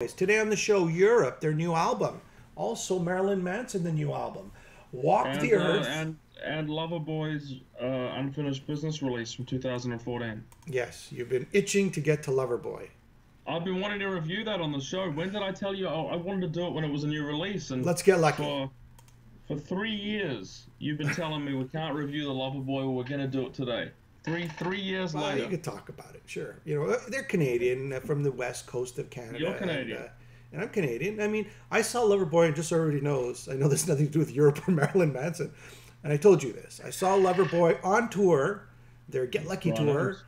Today on the show, Europe, their new album. Also, Marilyn Manson, the new album. Walk the and uh, Earth. and and Loverboy's unfinished business release from 2014. Yes, you've been itching to get to Loverboy. I've been wanting to review that on the show. When did I tell you? Oh, I wanted to do it when it was a new release, and Let's get lucky. for for 3 years you've been telling me we can't review the Loverboy. Well, we're gonna do it today. Three years Well, you later. could talk about it, sure. They're Canadian from the west coast of You're Canada, Canadian. and I'm Canadian. I mean, I saw Loverboy, and just so everybody knows, I know there's nothing to do with Europe or Marilyn Manson, and I told you this. I saw Loverboy on tour, their Get Lucky Brian tour, Adams.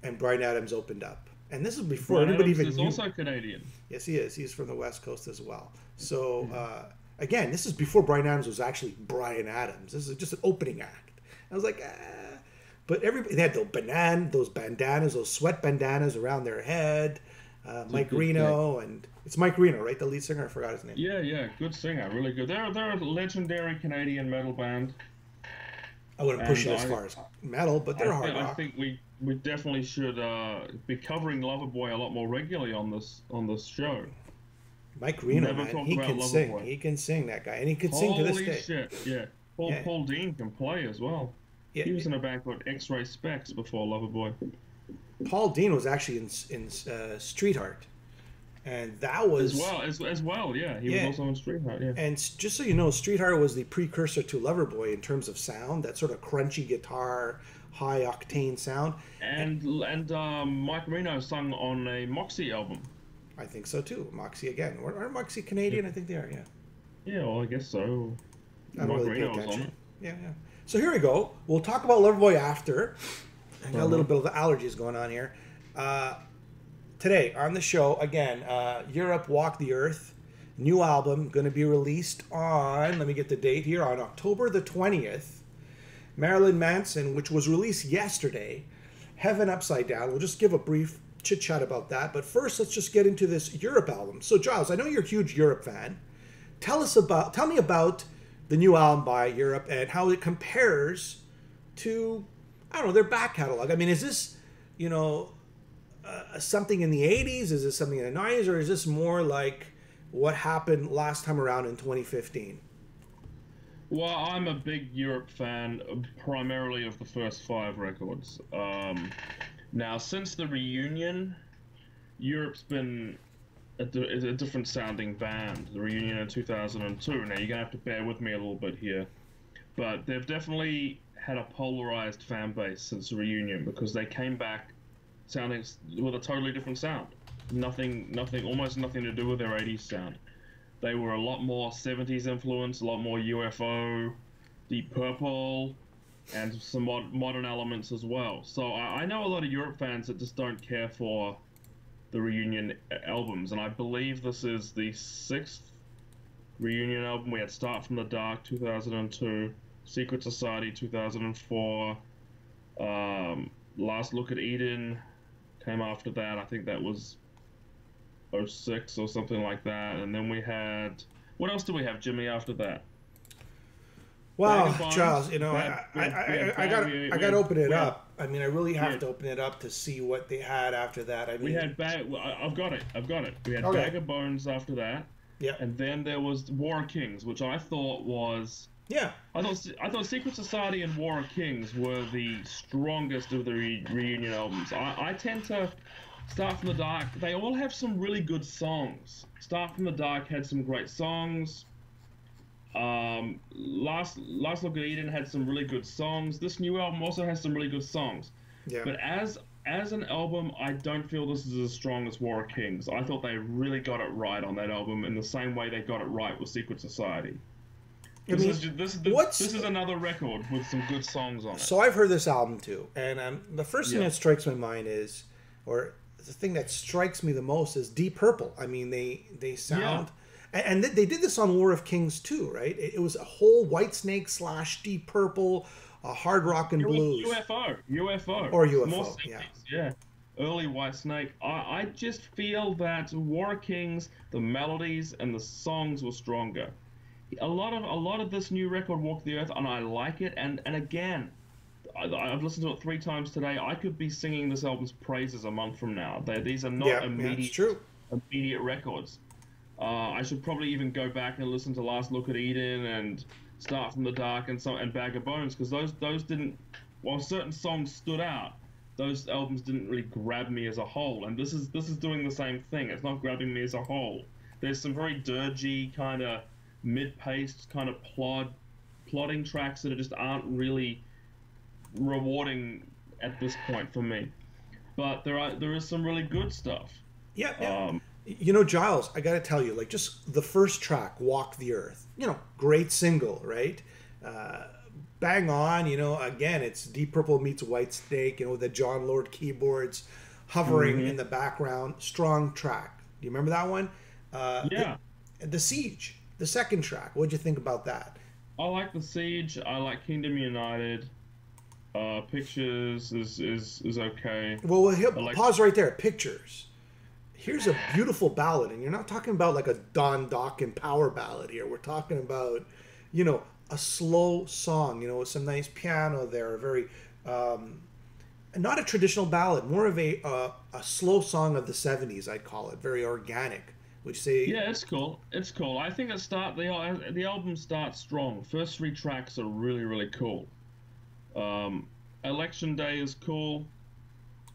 and Bryan Adams opened up. And this is before Brian anybody Adams even is knew. also Canadian. Yes, he is. He's from the West Coast as well. So, again, this is before Bryan Adams was actually Bryan Adams. This is just an opening act. I was like, ah. But everybody, they had those bandanas, those sweat bandanas around their head. It's a Mike good pick. Reno, and it's Mike Reno, right? The lead singer? I forgot his name. Yeah, good singer, really good. They're a legendary Canadian metal band, I wouldn't push and it as far as metal, but they're hard I rock. think we definitely should be covering Loverboy a lot more regularly on this show. Mike Reno, Never man, talk he about can sing. Loverboy. He can sing, that guy. And he could sing to this Holy day. shit! Yeah, Yeah. Paul Dean can play as well. Yeah. He was in a band called X-Ray Specs before Loverboy. Paul Dean was actually in Street Heart. And that was As well, yeah. He yeah. was also on Street Heart, yeah. And just so you know, Street Heart was the precursor to Loverboy in terms of sound, that sort of crunchy guitar, high octane sound. And Mike Reno sung on a Moxie album. I think so too. Moxie again. Aren't Moxie Canadian? I think they are, yeah. Yeah, well, I guess so. I don't Mike really pay Reno was on attention. it. Yeah, yeah. So here we go. We'll talk about Loverboy after. I got a little bit of the allergies going on here. Today on the show, again, Europe Walk the Earth. New album going to be released on, let me get the date here, on October the 20th. Marilyn Manson, which was released yesterday. Heaven Upside Down. We'll just give a brief chit chat about that. But first, let's just get into this Europe album. So, Giles, I know you're a huge Europe fan. Tell me about the new album by Europe and how it compares to, I don't know, their back catalog. I mean, is this, something in the 80s? Is this something in the 90s? Or is this more like what happened last time around in 2015? Well, I'm a big Europe fan, primarily of the first five records. Now, since the reunion, Europe's been is a different sounding band. The reunion in 2002. Now, you're going to have to bear with me a little bit here. But they've definitely had a polarized fan base since the reunion because they came back sounding with a totally different sound. Almost nothing to do with their 80s sound. They were a lot more 70s influence, a lot more UFO, Deep Purple, and some modern elements as well. So I know a lot of Europe fans that just don't care for the reunion albums, and I believe this is the sixth reunion album. We had Start from the Dark 2002, Secret Society 2004, Last Look at Eden came after that. I think that was '06 or something like that. And then we had, what else do we have, Jimmy, after that? Wow, Vagabonds. Charles, I got to open it we had- up. I mean, I really have yeah. to open it up to see what they had after that. I We mean, had I've got it. We had Okay. Bag of Bones after that, yeah, and then there was War of Kings, which I thought was. yeah. I thought Secret Society and War of Kings were the strongest of the reunion albums. I tend to Start from the Dark. They all have some really good songs. Start from the Dark had some great songs. Last Look at Eden had some really good songs. This new album also has some really good songs. Yeah. But as an album, I don't feel this is as strong as War of Kings. I thought they really got it right on that album in the same way they got it right with Secret Society. This is another record with some good songs on it. So I've heard this album too, and the first thing Yeah. that strikes my mind is, or the thing that strikes me the most is Deep Purple. I mean, they sound, and they did this on War of Kings too, right? It was a whole Whitesnake / Deep Purple, hard rock and blues, UFO, or More UFO, yeah. 60s, yeah. Early Whitesnake. I just feel that War of Kings, the melodies and the songs were stronger. A lot of this new record, Walk the Earth, and I like it. And again, I've listened to it 3 times today. I could be singing this album's praises a month from now. These are not Yeah, immediate. it's true. immediate records. I should probably even go back and listen to Last Look at Eden and Start from the Dark and Bag of Bones, because those didn't, while certain songs stood out, those albums didn't really grab me as a whole. And this is doing the same thing. It's not grabbing me as a whole. There's some very dirgy kind of mid-paced kind of plodding tracks that just aren't really rewarding at this point for me. But there is some really good stuff. Yeah, yeah. You know, Giles, I got to tell you, like, just the first track, Walk the Earth, you know, great single, right? Bang on, you know, again, it's Deep Purple meets Whitesnake, you know, with the John Lord keyboards hovering in the background. Strong track. Do you remember that one? Yeah. The Siege, the second track. What'd you think about that? I like The Siege. I like Kingdom United. Pictures is okay. Well, pause right there. Pictures. Here's a beautiful ballad, and you're not talking about like a Don Dokken power ballad here. We're talking about, you know, a slow song, you know, with some nice piano there, very, not a traditional ballad, more of a slow song of the 70s, I'd call it, very organic. Would you say? Yeah, it's cool. It's cool. I think the album starts strong. First three tracks are really, really cool. Election Day is cool.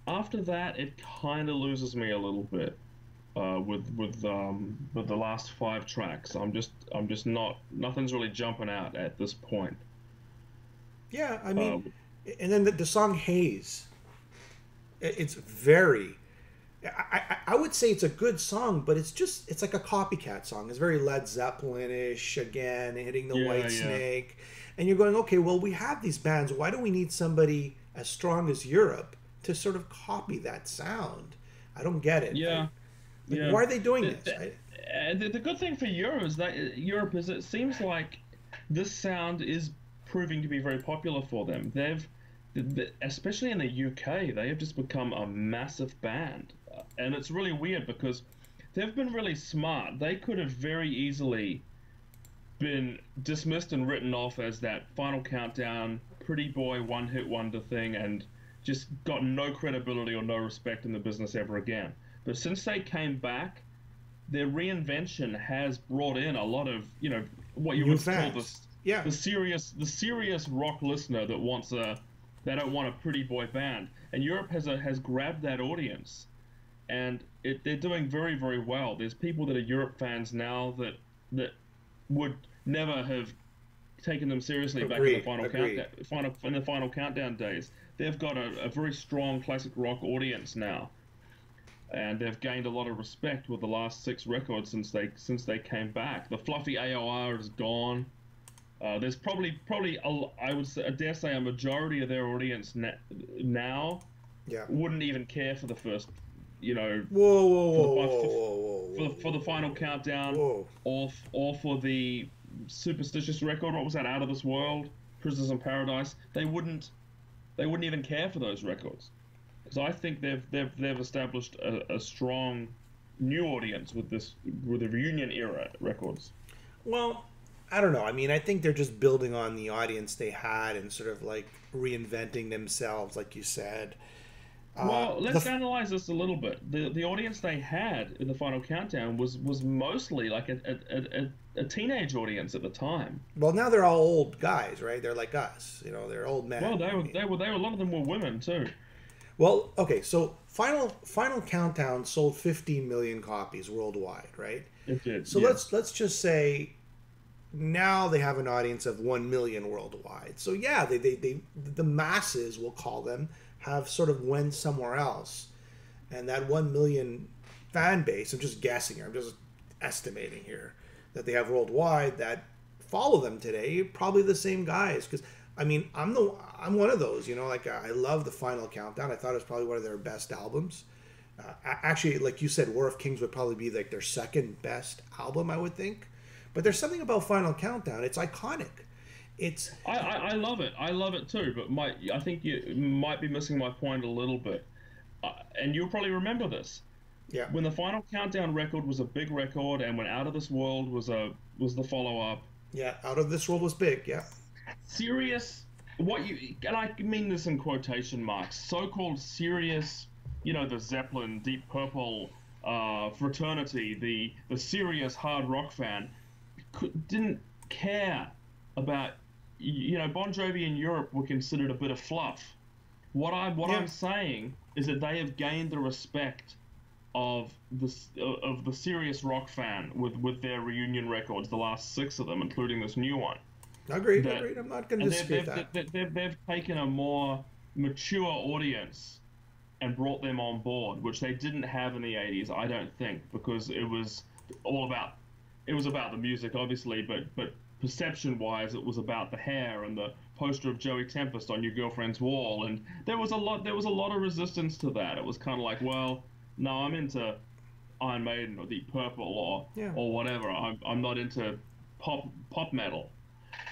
After that, it kind of loses me a little bit with the last five tracks. I'm just not, nothing's really jumping out at this point. Yeah, I mean, and then the song Haze, it's very, I would say it's a good song, but it's like a copycat song. It's very Led Zeppelin-ish, again, hitting the White Snake. And you're going, okay, well, we have these bands. Why do we need somebody as strong as Europe to sort of copy that sound? I don't get it. Yeah. Why are they doing this? The good thing for Europe is it seems like this sound is proving to be very popular for them. Especially in the UK, they have just become a massive band. And it's really weird because they've been really smart. They could have very easily been dismissed and written off as that Final Countdown, pretty boy, one-hit wonder thing, and just got no credibility or no respect in the business ever again. But since they came back, their reinvention has brought in a lot of, you know, what you would call the serious rock listener that they don't want a pretty boy band. And Europe has grabbed that audience, and they're doing very, very well. There's people that are Europe fans now that would never have taken them seriously back in the Final Countdown days. They've got a very strong classic rock audience now, and they've gained a lot of respect with the last 6 records since they came back. The fluffy AOR is gone. There's probably I dare say a majority of their audience now wouldn't even care for the first, you know, for the Final Countdown or for the Superstitious record. What was that? Out of This World, Prisoners in Paradise. They wouldn't even care for those records, because I think they've established a strong new audience with the reunion era records. Well, I don't know. I mean, I think they're just building on the audience they had and sort of like reinventing themselves, like you said. Well, let's analyze this a little bit. The audience they had in the Final Countdown was mostly like a teenage audience at the time. Well, now they're all old guys, right? They're like us, you know. They're old men. Well, they were. A lot of them were women too. Well, okay. So Final Countdown sold 15 million copies worldwide, right? It did. So let's just say now they have an audience of 1 million worldwide. So yeah, they the masses, we'll call them, have sort of went somewhere else, and that 1 million fan base, I'm just guessing here, I'm just estimating here, that they have worldwide that follow them today, probably the same guys. Because I mean, I'm one of those, you know, like I love the Final Countdown. I thought it was probably one of their best albums. Actually, like you said, War of Kings would probably be like their second best album, I would think. But there's something about Final Countdown. It's iconic. I love it. I love it too. But I think you might be missing my point a little bit. And you'll probably remember this. Yeah. When the Final Countdown record was a big record, and when Out of This World was the follow-up. Yeah, Out of This World was big. Yeah. Serious, and I mean this in quotation marks, so-called serious, you know, the Zeppelin, Deep Purple, fraternity, the serious hard rock fan, didn't care about, Bon Jovi in Europe were considered a bit of fluff. What I'm saying is that they have gained the respect of the serious rock fan with their reunion records, the last 6 of them, including this new one. Agreed. I'm not going to dispute that. They've taken a more mature audience and brought them on board, which they didn't have in the 80s, I don't think, because it was about the music, obviously, but perception-wise, it was about the hair and the poster of Joey Tempest on your girlfriend's wall, and there was a lot of resistance to that. It was kind of like, well, no, I'm into Iron Maiden or Deep Purple or whatever. I'm not into pop metal.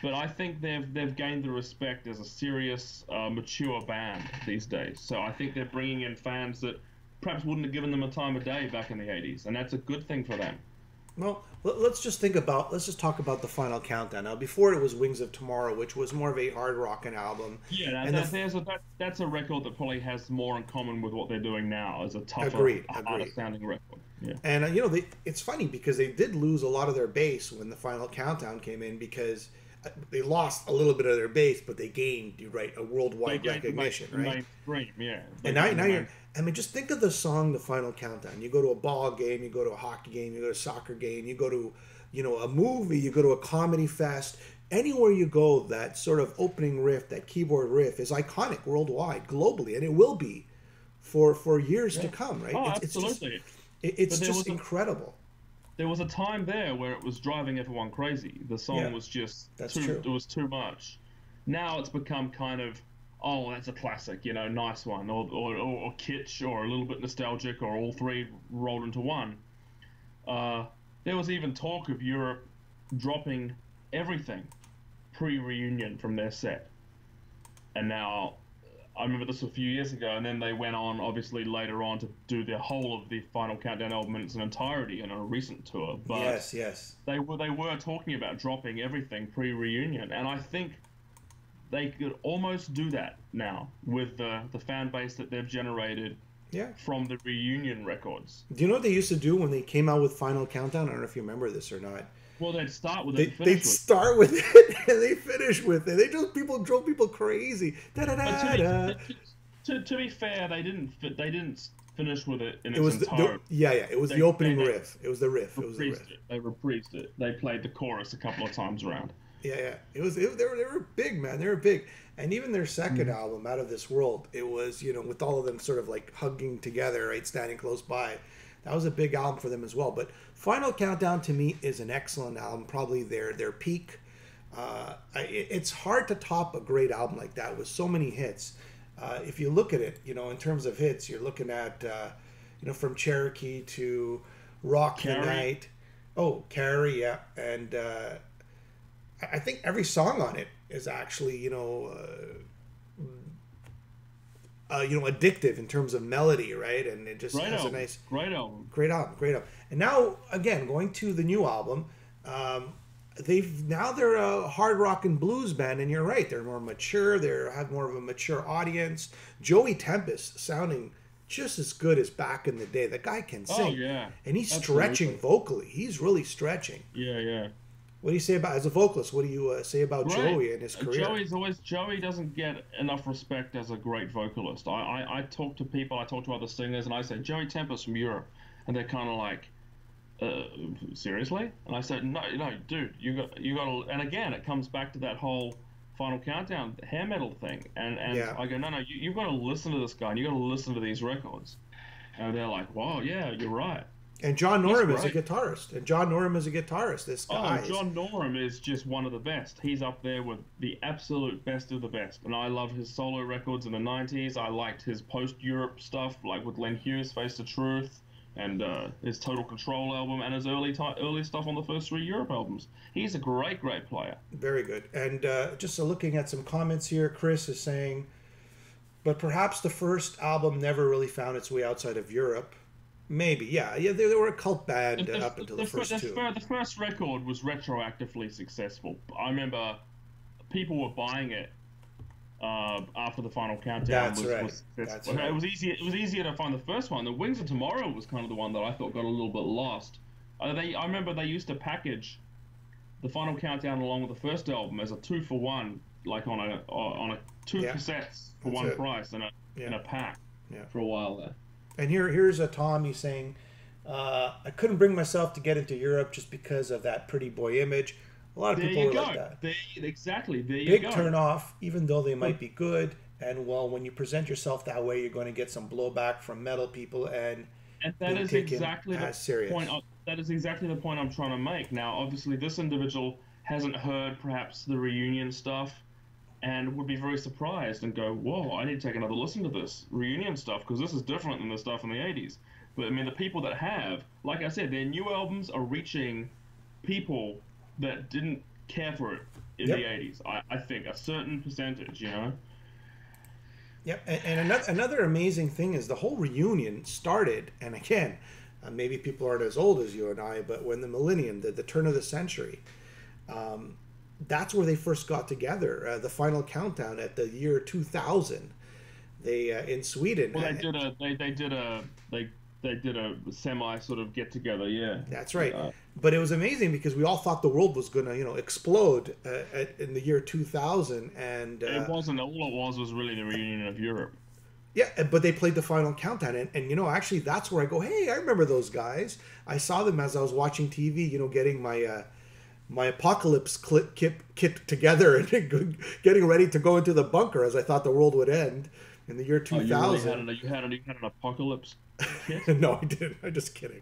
But I think they've gained the respect as a serious, mature band these days. So I think they're bringing in fans that perhaps wouldn't have given them a time of day back in the 80s, and that's a good thing for them. Well, let's just talk about the Final Countdown. Now, before it was Wings of Tomorrow, which was more of a hard rockin' album. Yeah, that's a record that probably has more in common with what they're doing now, as a tougher, harder sounding record. Yeah. And it's funny because they did lose a lot of their bass when the Final Countdown came in, because they lost a little bit of their bass, but they gained a worldwide recognition, right? Mainstream, yeah. And now just think of the song "The Final Countdown." You go to a ball game, you go to a hockey game, you go to a soccer game, you go to, a movie, you go to a comedy fest. Anywhere you go, that sort of opening riff, that keyboard riff, is iconic worldwide, globally, and it will be for years to come, right? Oh, absolutely. It's just incredible. There was a time there where it was driving everyone crazy. The song was just it was too much. Now it's become kind of, oh, that's a classic, nice one, or kitsch, or a little bit nostalgic, or all three rolled into one. There was even talk of Europe dropping everything pre-reunion from their set. And now, I remember this a few years ago, and then they went on, obviously, later on to do the whole of the Final Countdown album in its entirety in a recent tour. But yes. They were talking about dropping everything pre-reunion, and I think they could almost do that now with the fan base that they've generated from the reunion records. Do you know what they used to do when they came out with Final Countdown? I don't know if you remember this or not. Well, they'd start with it. They'd start with it and they finish with it. They drove people crazy. To be fair, they didn't finish with it in its entirety. It was the opening riff. It was the riff. They reprised it. They played the chorus a couple of times around. Yeah. They were big, man. They were big. And even their second album, Out of This World, it was, with all of them sort of like hugging together, right, standing close by. That was a big album for them as well. But Final Countdown to me is an excellent album, probably their peak. It's hard to top a great album like that with so many hits. If you look at it, in terms of hits, you're looking at, from Cherokee to Rock the Night. Oh, Carrie, yeah. And I think every song on it is actually, addictive in terms of melody, right? And it just has a nice... Great album. And now, again, going to the new album, they're a hard rock and blues band, and you're right, they're more mature, they have more of a mature audience. Joey Tempest sounding just as good as back in the day. The guy can sing. Oh, yeah. And he's stretching vocally. He's really stretching. Yeah. What do you say about, as a vocalist, what do you say about Joey and his career? Joey doesn't get enough respect as a great vocalist. I talk to people, I talk to other singers, and I say, Joey Tempest from Europe. And they're kind of like, seriously? And I said, no, dude, you got to, and again, it comes back to that whole Final Countdown hair metal thing. And I go, no, you've got to listen to this guy, and you've got to listen to these records. And they're like, wow, yeah, you're right. And John Norum is a guitarist. This guy. Oh, John Norum is just one of the best. He's up there with the absolute best of the best. And I love his solo records in the 90s. I liked his post-Europe stuff, like with Len Hughes, Face the Truth, and his Total Control album, and his early stuff on the first 3 Europe albums. He's a great player. Very good. And just looking at some comments here, Chris is saying, but perhaps the first album never really found its way outside of Europe. Maybe, yeah. They were a cult band up until the first two. The first record was retroactively successful. I remember people were buying it after the final countdown That's was, right. was That's successful. right. It was easier. It was easier to find the first one. The Wings of Tomorrow was kind of the one that I thought got a little bit lost. I remember they used to package the final countdown along with the first album as a 2-for-1, like on a two cassettes for That's one it. price in a pack for a while there. And here's a Tommy saying, I couldn't bring myself to get into Europe just because of that pretty boy image. A lot of There people you were go. like that. Exactly. There you Big go. turn off, even though they might be good. And well, when you present yourself that way, you're going to get some blowback from metal people and that being is taken exactly as the serious. point. That is exactly the point I'm trying to make. Now, obviously, this individual hasn't heard perhaps the reunion stuff, and would be very surprised and go, "Whoa, I need to take another listen to this reunion stuff because this is different than the stuff in the '80s." But I mean, the people that have, like I said, their new albums are reaching people that didn't care for it in the '80s. I think a certain percentage, you know. Yep, and another amazing thing is the whole reunion started, and again, maybe people aren't as old as you and I, but when the millennium, the turn of the century, that's where they first got together. The final countdown at the year 2000, they in Sweden. Well, they did a semi sort of get together, yeah. That's right. But it was amazing because we all thought the world was going to, explode in the year 2000, and it wasn't. All it was really the reunion of Europe. Yeah, but they played the final countdown, and actually that's where I go, hey, I remember those guys. I saw them as I was watching TV, getting my my apocalypse kit together and getting ready to go into the bunker as I thought the world would end in the year 2000. Oh, you had an apocalypse kit? No, I didn't. I'm just kidding.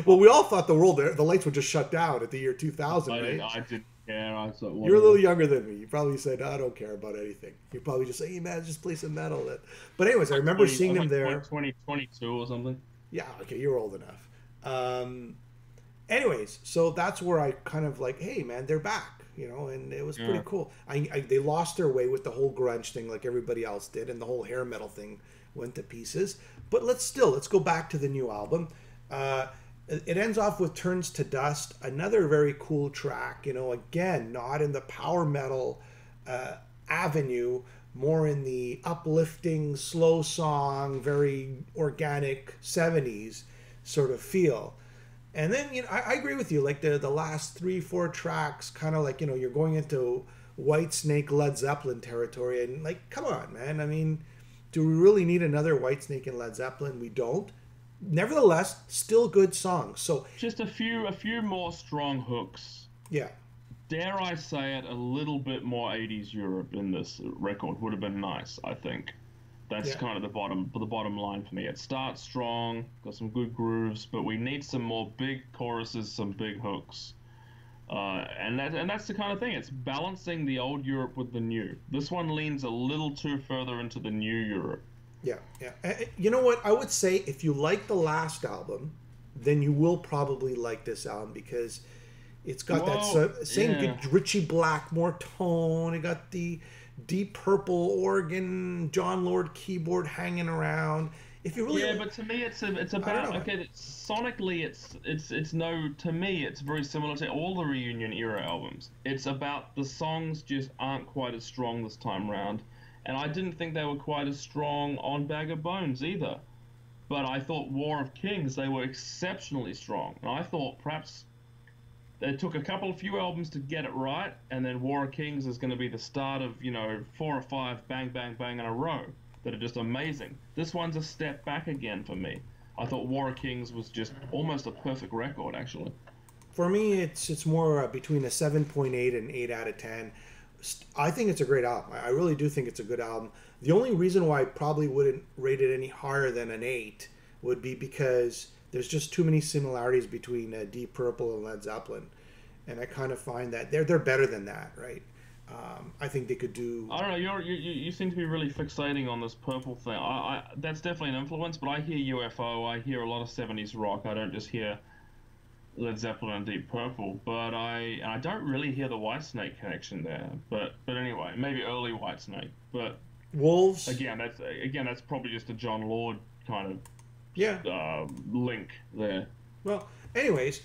Well, we all thought the lights would just shut down at the year 2000, right? I didn't care. I thought, you're a little younger than me. You probably said, I don't care about anything. You probably just say, hey, man, just play some metal. But anyways, I remember seeing them there. 2022 or something. Yeah, okay, you're old enough. Anyways, so that's where I kind of like, hey, man, they're back, and it was pretty cool. They lost their way with the whole grunge thing like everybody else did, and the whole hair metal thing went to pieces. But let's go back to the new album. It ends off with Turns to Dust, another very cool track, again, not in the power metal avenue, more in the uplifting, slow song, very organic 70s sort of feel. And then, I agree with you, like the last 3-4 tracks, kind of like, you're going into Whitesnake, Led Zeppelin territory, and like, come on, man. I mean, do we really need another Whitesnake and Led Zeppelin? We don't. Nevertheless, still good songs. So just a few more strong hooks. Yeah. Dare I say it, a little bit more 80s Europe in this record would have been nice, I think. That's kind of the bottom line for me. It starts strong, got some good grooves, but we need some more big choruses, some big hooks. And that's the kind of thing. It's balancing the old Europe with the new. This one leans a little too further into the new Europe. Yeah. You know what? I would say if you like the last album, then you will probably like this album because it's got that same good Richie Blackmore tone. It got the Deep Purple organ, John Lord keyboard hanging around. If you really but to me it's about sonically to me it's very similar to all the reunion era albums. It's about the songs just aren't quite as strong this time round. And I didn't think they were quite as strong on Bag of Bones either. But I thought War of Kings, they were exceptionally strong. And I thought perhaps they took a few albums to get it right, and then War of Kings is going to be the start of, 4 or 5 bang, bang, bang in a row that are just amazing. This one's a step back again for me. I thought War of Kings was just almost a perfect record, actually. For me, it's more between a 7.8 and 8 out of 10. I think it's a great album. I really do think it's a good album. The only reason why I probably wouldn't rate it any higher than an 8 would be because there's just too many similarities between Deep Purple and Led Zeppelin. And I kind of find that they're better than that, right? I think they could do... I don't know, you seem to be really fixating on this Purple thing. That's definitely an influence, but I hear UFO, I hear a lot of 70s rock. I don't just hear Led Zeppelin and Deep Purple, but I don't really hear the Whitesnake connection there. But anyway, maybe early Whitesnake. But Wolves again, that's probably just a John Lord kind of link there. Well, anyways,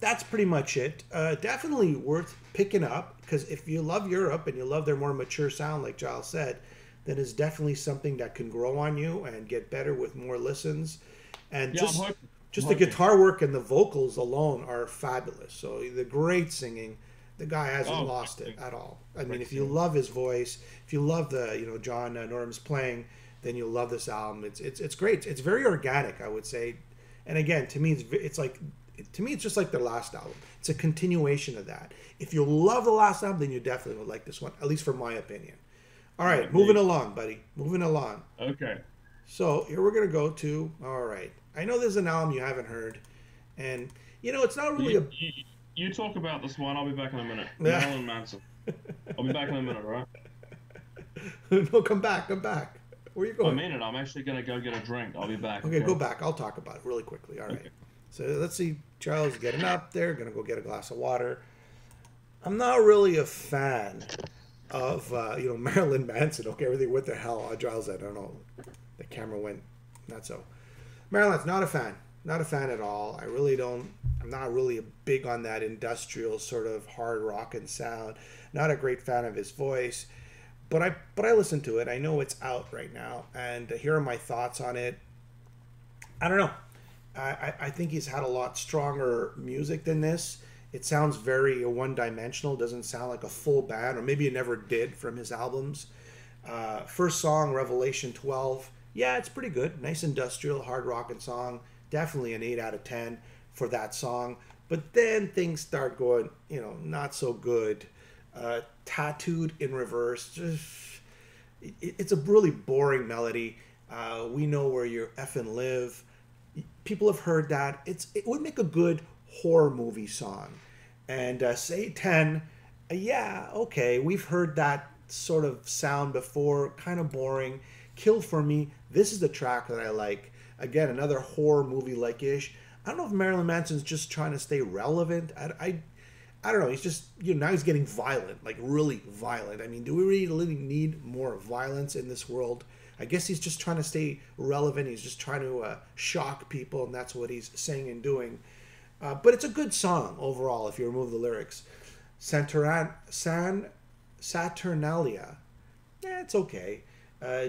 that's pretty much it. Definitely worth picking up, because if you love Europe and you love their more mature sound, like Giles said, then it's definitely something that can grow on you and get better with more listens. And Yeah, just the guitar work and the vocals alone are fabulous. So the great singing, the guy hasn't lost it at all. I mean, if you love his voice, if you love the John Norum's playing, then you'll love this album. It's great. It's very organic, I would say. And again, to me, it's just like their last album. It's a continuation of that. If you love the last album, then you definitely would like this one, at least from my opinion. All right, moving along, buddy. Moving along. Okay. So here we're gonna go to. All right. I know there's an album you haven't heard, and it's not really You talk about this one. I'll be back in a minute. Marilyn Manson. I'll be back in a minute, all right? No, come back. Where are you going? I mean it. I'm actually gonna go get a drink. I'll be back. Okay, go back. I'll talk about it really quickly. All right. Okay. So let's see. Charles getting up there. Gonna go get a glass of water. I'm not really a fan of Marilyn Manson. Okay, everything. What the hell? Giles, I don't know. The camera went not so. Marilyn's not a fan. Not a fan at all. I'm not really big on that industrial sort of hard rock and sound. Not a great fan of his voice. But I listen to it. I know it's out right now, and here are my thoughts on it. I don't know. I think he's had a lot stronger music than this. It sounds very one-dimensional. Doesn't sound like a full band, or maybe it never did from his albums. First song, Revelation 12. Yeah, it's pretty good. Nice industrial, hard rockin' song. Definitely an 8 out of 10 for that song. But then things start going, not so good. Tattooed in reverse. It's a really boring melody. We know where you effing live. People have heard that. It would make a good horror movie song. And say 10, yeah, okay, we've heard that sort of sound before. Kind of boring. Kill for me. This is the track that I like. Again, another horror movie like-ish. I don't know if Marilyn Manson's just trying to stay relevant. I don't know. He's just, now he's getting violent, like really violent. I mean, do we really need more violence in this world? I guess he's just trying to stay relevant. He's just trying to shock people, and that's what he's saying and doing. But it's a good song overall if you remove the lyrics. Saturnalia. Yeah, it's okay.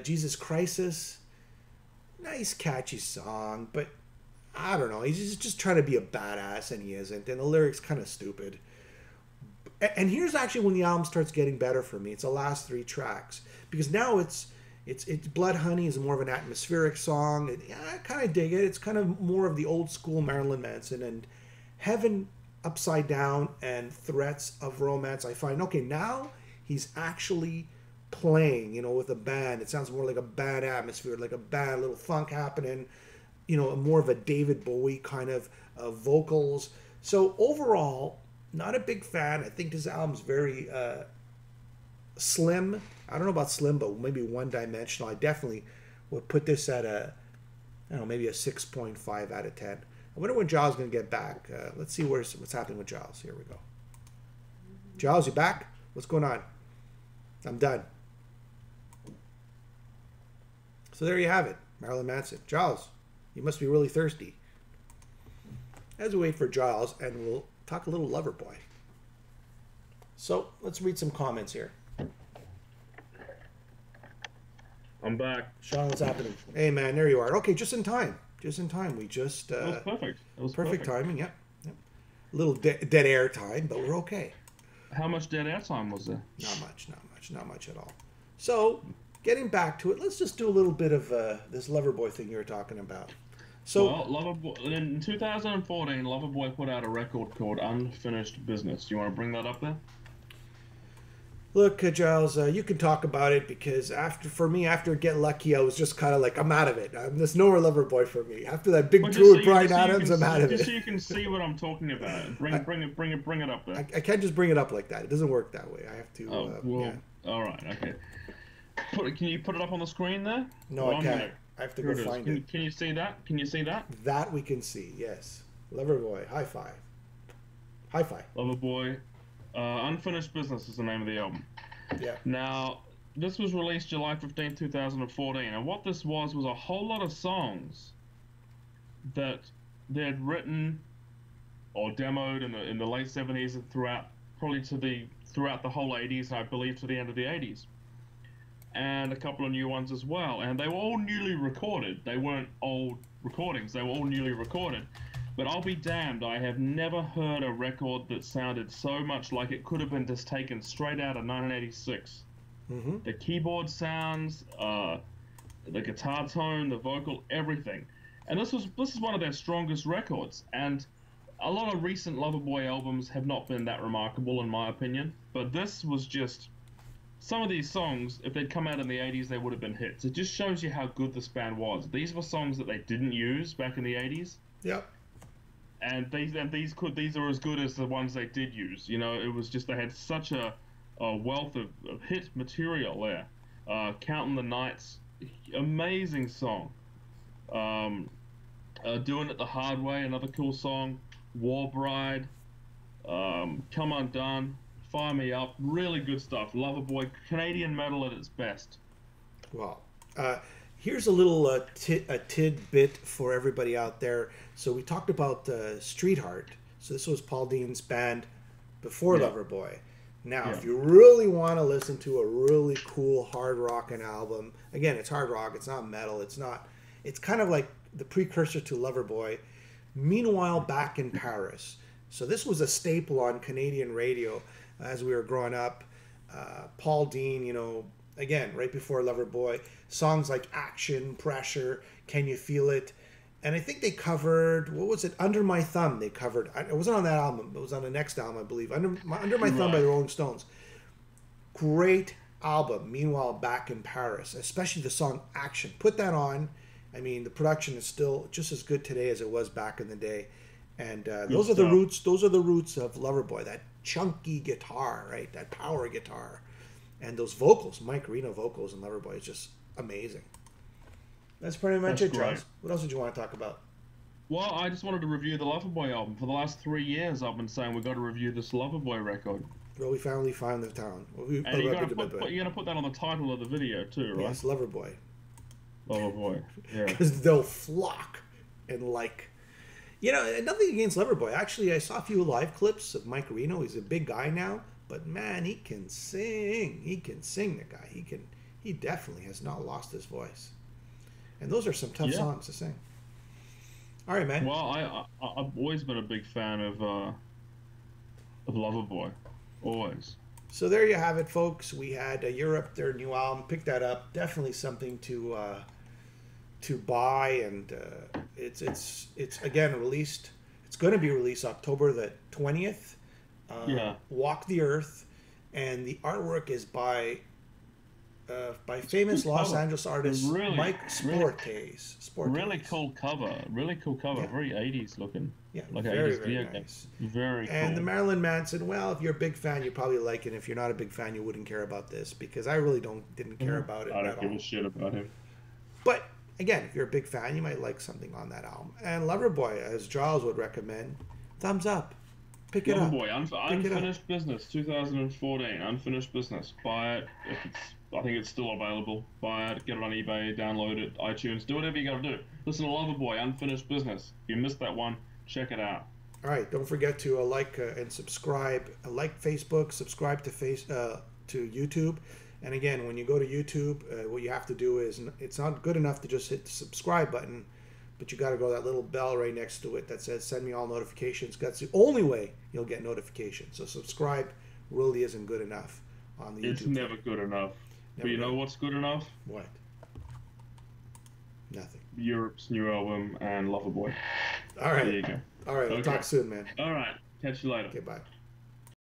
Jesus Crisis. Nice, catchy song, but I don't know. He's just trying to be a badass, and he isn't. And the lyrics kind of stupid. And here's actually when the album starts getting better for me. It's the last 3 tracks, because now it's Blood Honey is more of an atmospheric song. I kind of dig it. It's kind of more of the old school Marilyn Manson. And Heaven, Upside Down, and Threats of Romance, I find, okay, now he's actually playing, with a band. It sounds more like a band atmosphere, like a band, little funk happening, more of a David Bowie kind of vocals. So overall, not a big fan. I think this album's very slim. I don't know about slim, but maybe one-dimensional. I definitely would put this at maybe a 6.5 out of 10. I wonder when Giles is going to get back. Let's see what's happening with Giles. Here we go. Giles, you back? What's going on? I'm done. So there you have it, Marilyn Manson. Giles, you must be really thirsty. As we wait for Giles, and we'll talk a little Loverboy. So let's read some comments here. I'm back. Sean, what's happening? Hey, man, there you are. Okay, just in time. Just in time. We just... That was perfect. That was perfect timing, yep. A little dead air time, but we're okay. How much dead air time was there? Not much at all. So, getting back to it, let's just do a little bit of this Loverboy thing you were talking about. So, well, Loverboy, in 2014, Loverboy put out a record called Unfinished Business. Do you want to bring that up there? Look, Giles, you can talk about it, because after Get Lucky, I was just kind of like, I'm out of it. There's no more Loverboy for me. After that big tour with Bryan Adams, I'm out of it. Just so you can see what I'm talking about. Bring it up there. I can't just bring it up like that. It doesn't work that way. I have to. Yeah. All right, okay. Can you put it up on the screen there? No, I can't. I have to go find it. Can you see that? Can you see that? That we can see, yes. Loverboy, high five. High five. Loverboy. Unfinished Business is the name of the album. Yeah. Now, this was released July 15, 2014, and what this was a whole lot of songs that they had written or demoed in the late 70s and throughout the whole 80s, and I believe to the end of the 80s. And a couple of new ones as well. And they were all newly recorded. They weren't old recordings. They were all newly recorded. But I'll be damned, I have never heard a record that sounded so much like it could have been just taken straight out of 1986. Mm-hmm. The keyboard sounds, the guitar tone, the vocal, everything. And this is one of their strongest records. And a lot of recent Loverboy albums have not been that remarkable, in my opinion. But this was just... Some of these songs, if they'd come out in the 80s, they would have been hits. It just shows you how good this band was. These were songs that they didn't use back in the 80s. Yep. And these are as good as the ones they did use. You know, it was just they had such a wealth of hit material there. Counting the Nights, amazing song. Doing It the Hard Way, another cool song. War Bride, Come Undone. Fire Me Up, really good stuff. Loverboy, Canadian metal at its best. Well, here's a little tidbit for everybody out there. So we talked about Streetheart. So this was Paul Dean's band before Loverboy. Now, if you really want to listen to a really cool hard rockin' album, again, it's hard rock. It's not metal. It's kind of like the precursor to Loverboy. Meanwhile, Back in Paris. So this was a staple on Canadian radio. As we were growing up, Paul Dean, you know, again, right before Loverboy, songs like Action, Pressure, Can You Feel It? And I think they covered, what was it? Under My Thumb they covered. It wasn't on that album. It was on the next album, I believe. Under My Thumb by the Rolling Stones. Great album. Meanwhile, Back in Paris, especially the song Action. Put that on. I mean, the production is still just as good today as it was back in the day. And those are the roots. Those are the roots of Loverboy. That chunky guitar, right? That power guitar, and those vocals. Mike Reno vocals in Loverboy is just amazing. That's pretty much it, Charles. What else did you want to talk about? Well, I just wanted to review the Loverboy album. For the last 3 years, I've been saying we've got to review this Loverboy record. Well, we finally found the town. And you're going to put that on the title of the video too, right? Yes, Loverboy. Loverboy. Yeah. Because they'll flock and like. You know, nothing against Loverboy. Actually, I saw a few live clips of Mike Reno. He's a big guy now, but man, he can sing. He can sing, the guy. He definitely has not lost his voice. And those are some tough songs to sing. All right, man. Well, I've always been a big fan of Loverboy. Always. So there you have it, folks. We had Europe, their new album. Pick that up. Definitely something to buy, and it's again released. It's going to be released October the 20th. Walk the Earth, and the artwork is by famous Los Angeles artist Mike Sportes. Really cool cover. Yeah. Very 80s looking. Yeah, like very 80s very video nice. Very cool. And the Marilyn Manson. Well, if you're a big fan, you probably like it. If you're not a big fan, you wouldn't care about this, because I really didn't care about it. I don't give a shit about him. But again, if you're a big fan, you might like something on that album. And Loverboy, as Giles would recommend, thumbs up. Pick it up. Loverboy, Unfinished Business, 2014. Unfinished Business. Buy it. I think it's still available. Buy it. Get it on eBay. Download it. iTunes. Do whatever you got to do. Listen to Loverboy, Unfinished Business. If you missed that one, check it out. All right. Don't forget to like and subscribe. Like Facebook. Subscribe to YouTube. And again, when you go to YouTube, what you have to do is, it's not good enough to just hit the subscribe button, but you got to go that little bell right next to it that says send me all notifications. That's the only way you'll get notifications. So subscribe really isn't good enough on the YouTube. It's never good enough. But you know what's good enough? What? Nothing. Europe's new album and Loverboy. All right. There you go. All right. We'll talk soon, man. All right. Catch you later. Okay, bye.